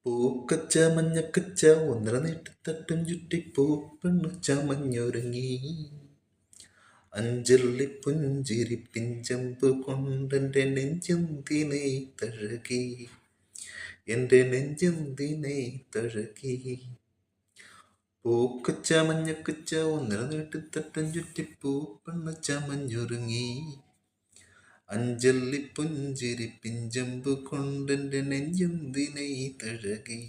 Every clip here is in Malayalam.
പൂക്കച്ച മഞ്ഞക്കച്ച ഒന്നര നീട്ടിത്തട്ടും ചുറ്റിപ്പൂ പെണ്ണു ചമഞ്ഞൊരുങ്ങി അഞ്ചുള്ളി പുഞ്ചിരി പിഞ്ചമ്പ് കൊണ്ടെൻ്റെ നെഞ്ചെന്തിനെ തഴുകി എൻ്റെ നെഞ്ചെന്തിനെ തഴുകി. പൂക്കച്ച മഞ്ഞക്കച്ച ഒന്നര നീട്ടിത്തട്ടും ചുറ്റിപ്പൂ പെണ്ണു ചമഞ്ഞൊരുങ്ങി അഞ്ചല്ലി പുഞ്ചിരി പിഞ്ചമ്പ് കൊണ്ടെൻ്റെ നെഞ്ചെന്തിനെ തഴുകി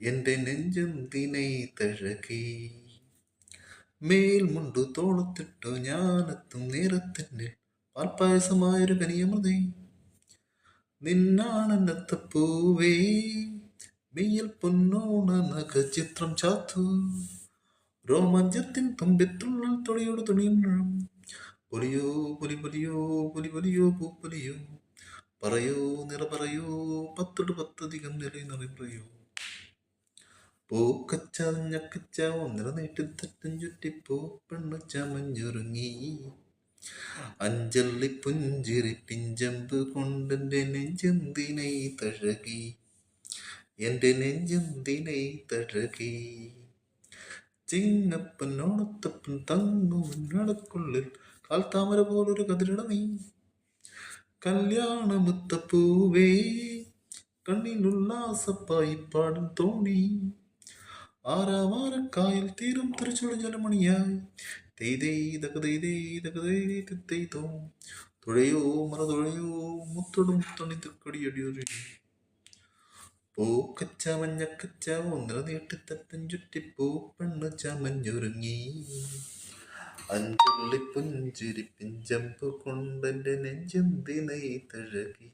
എൻ്റെ നെഞ്ചെന്തിനെ തഴുകി. മേൽമുണ്ടു തോളത്തിട്ടു ഞാനെത്തും നേരത്തിൻ്റെ പാൽപ്പായസമായൊരു കനിയമതേ നിന്നാണെന്നത്തപ്പൂവേ മെയ്യിൽ പൊന്നോണ നഖചിത്രം ചാത്തു രോമാഞ്ചത്തിൻ തുമ്പിത്തുള്ളൽ തുണിയോട് തുണിയും പൊലിയോ പൊലി പൊലിയോ പൊലി പൊലിയോ പൂപ്പൊലിയോ പറയോ നിറ പറയോ പത്തോട് പത്തധികം നിറ പറയോ. പൂക്കച്ച ഞക്കച്ച ഒന്നര നീട്ടിത്തട്ടും ചുറ്റിപ്പൂ പെണ്ണു ചമഞ്ഞൊരുങ്ങി അഞ്ചല്ലി പുഞ്ചിരി പിഞ്ചമ്പ് കൊണ്ടെൻ്റെ നെഞ്ചെന്തിനെ തഴുകി എൻ്റെ നെഞ്ചെന്തിനെ തഴുകി. ചിങ്ങപ്പൻ ഓണത്തപ്പൻ തങ്ങും നടക്കുള്ളിൽ കാൽത്താമര പോലൊരു കതിരിട നീ കല്യാണമുത്തപ്പൂവേ കണ്ണിലുല്ലാസപ്പായി പാടും തോണി ആരാവാരക്കായൽ തീരും തിരിച്ചുള്ള ജലമണിയായി തെയ്തോ തുഴയോ മറ തുഴയോ മുത്തൊടു മുത്തണി തക്കടിയടിയൊരു. പൂക്കച്ച മഞ്ഞക്കച്ച ഒന്നര നീട്ടിത്തട്ടും ചുറ്റിപ്പൂ പെണ്ണു ചമഞ്ഞൊരുങ്ങി അഞ്ചുള്ളി പുഞ്ചിരി പിഞ്ചമ്പ് കൊണ്ടെൻ്റെ നെഞ്ചെന്തിനെ തഴുകി